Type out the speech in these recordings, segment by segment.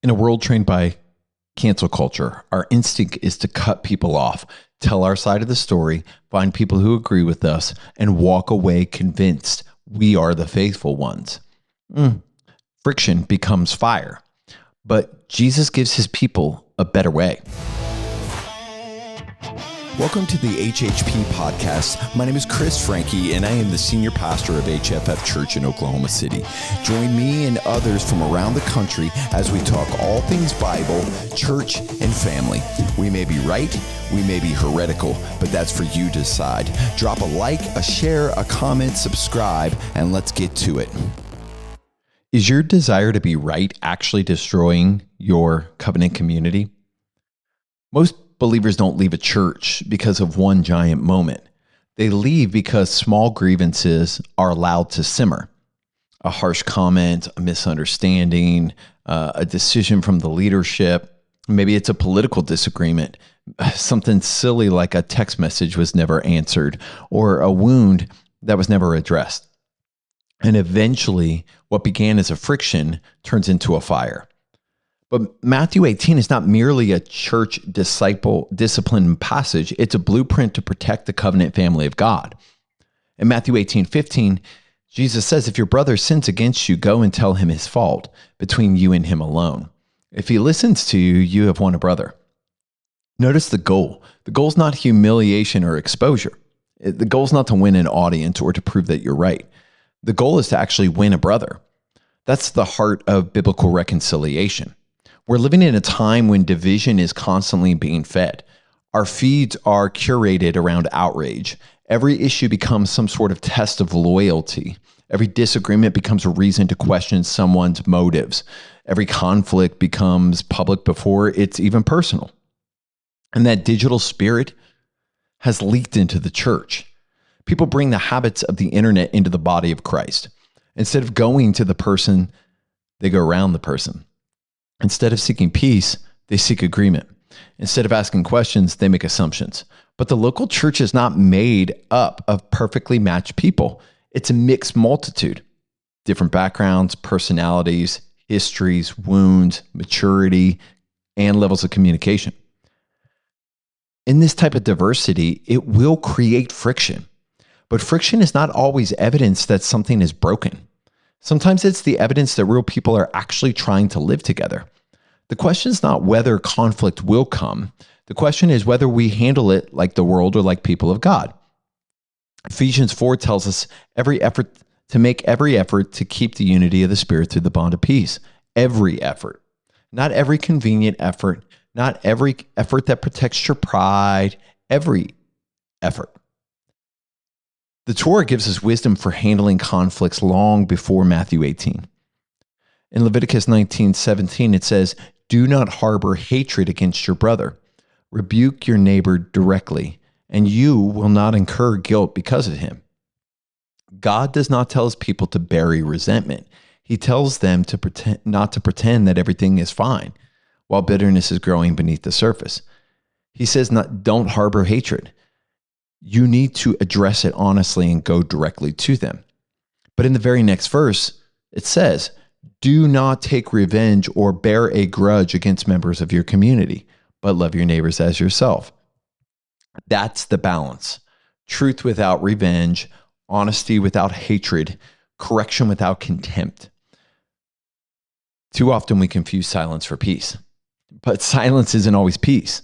In a world trained by cancel culture, our instinct is to cut people off, tell our side of the story, find people who agree with us, and walk away convinced we are the faithful ones. Friction becomes fire, but Jesus gives his people a better way. Welcome to the HHP podcast. My name is Chris Frankie, and I am the senior pastor of HFF.church in Oklahoma City. Join me and others from around the country as we talk all things Bible, church, and family. We may be right, we may be heretical, but that's for you to decide. Drop a like, a share, a comment, subscribe, and let's get to it. Is your desire to be right actually destroying your covenant community? Most believers don't leave a church because of one giant moment. They leave because small grievances are allowed to simmer. A harsh comment, a misunderstanding, a decision from the leadership. Maybe it's a political disagreement. Something silly like a text message was never answered, or a wound that was never addressed. And eventually, what began as a friction turns into a fire. But Matthew 18 is not merely a church discipline passage. It's a blueprint to protect the covenant family of God. In Matthew 18:15, Jesus says, if your brother sins against you, go and tell him his fault between you and him alone. If he listens to you, you have won a brother. Notice the goal. The goal is not humiliation or exposure. The goal is not to win an audience or to prove that you're right. The goal is to actually win a brother. That's the heart of biblical reconciliation. We're living in a time when division is constantly being fed. Our feeds are curated around outrage. Every issue becomes some sort of test of loyalty. Every disagreement becomes a reason to question someone's motives. Every conflict becomes public before it's even personal. And that digital spirit has leaked into the church. People bring the habits of the internet into the body of Christ. Instead of going to the person, they go around the person. Instead of seeking peace, they seek agreement. Instead of asking questions, they make assumptions. But the local church is not made up of perfectly matched people. It's a mixed multitude. Different backgrounds, personalities, histories, wounds, maturity, and levels of communication. In this type of diversity, it will create friction. But friction is not always evidence that something is broken. Sometimes it's the evidence that real people are actually trying to live together. The question is not whether conflict will come. The question is whether we handle it like the world or like people of God. Ephesians 4 tells us make every effort to keep the unity of the Spirit through the bond of peace. Every effort. Not every convenient effort. Not every effort that protects your pride. Every effort. The Torah gives us wisdom for handling conflicts long before Matthew 18. In Leviticus 19:17, it says, do not harbor hatred against your brother. Rebuke your neighbor directly, and you will not incur guilt because of him. God does not tell his people to bury resentment. He tells them to not to pretend that everything is fine while bitterness is growing beneath the surface. He says, don't harbor hatred. You need to address it honestly and go directly to them. But in the very next verse, it says, do not take revenge or bear a grudge against members of your community, but love your neighbors as yourself. That's the balance. Truth without revenge, honesty without hatred, correction without contempt. Too often we confuse silence for peace, but silence isn't always peace.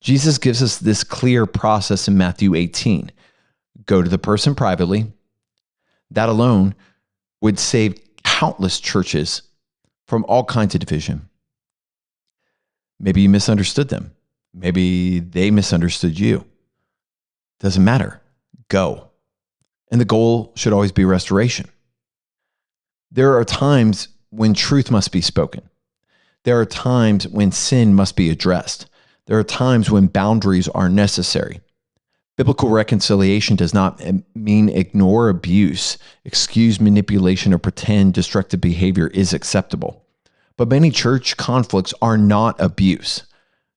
Jesus gives us this clear process in Matthew 18. Go to the person privately. That alone would save countless churches from all kinds of division. Maybe you misunderstood them. Maybe they misunderstood you. Doesn't matter. Go. And the goal should always be restoration. There are times when truth must be spoken. There are times when sin must be addressed. There are times when boundaries are necessary. Biblical reconciliation does not mean ignore abuse, excuse manipulation, or pretend destructive behavior is acceptable. But many church conflicts are not abuse.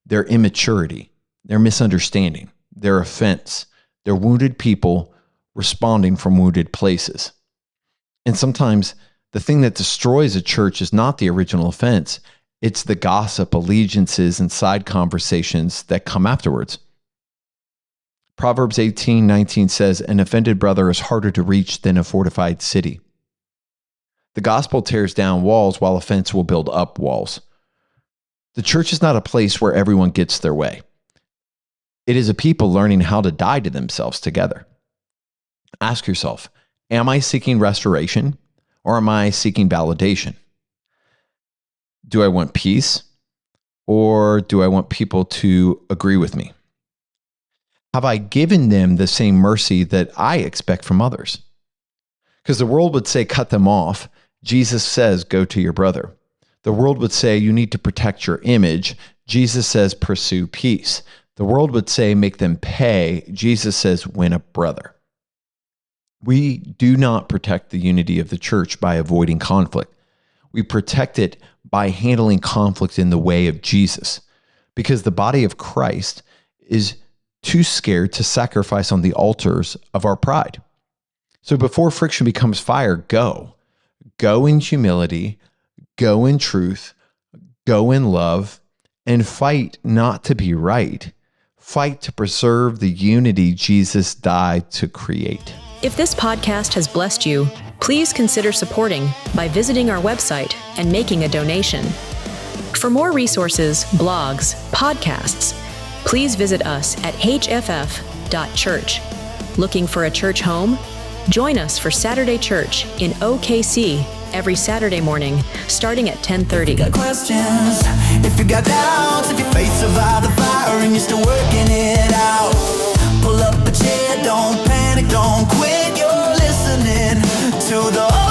They're immaturity, they're misunderstanding, they're offense, they're wounded people responding from wounded places. And sometimes The thing that destroys a church is not the original offense. It's the gossip, allegiances, and side conversations that come afterwards. Proverbs 18:19 says, an offended brother is harder to reach than a fortified city. The gospel tears down walls while offense will build up walls. The church is not a place where everyone gets their way. It is a people learning how to die to themselves together. Ask yourself, am I seeking restoration or am I seeking validation? Do I want peace or do I want people to agree with me? Have I given them the same mercy that I expect from others? Because the world would say, cut them off. Jesus says, go to your brother. The world would say, you need to protect your image. Jesus says, pursue peace. The world would say, make them pay. Jesus says, win a brother. We do not protect the unity of the church by avoiding conflict. We protect it by handling conflict in the way of Jesus, because the body of Christ is too scared to sacrifice on the altars of our pride. So before friction becomes fire, go. Go in humility, go in truth, go in love, and fight not to be right. Fight to preserve the unity Jesus died to create. If this podcast has blessed you, please consider supporting by visiting our website and making a donation. For more resources, blogs, podcasts, please visit us at HFF.church. Looking for a church home? Join us for Saturday Church in OKC every Saturday morning, starting at 10:30. If you got questions, if you got doubts, if your faith survived the fire and you're still working it out, pull up a chair, don't panic, don't quit, you're listening to the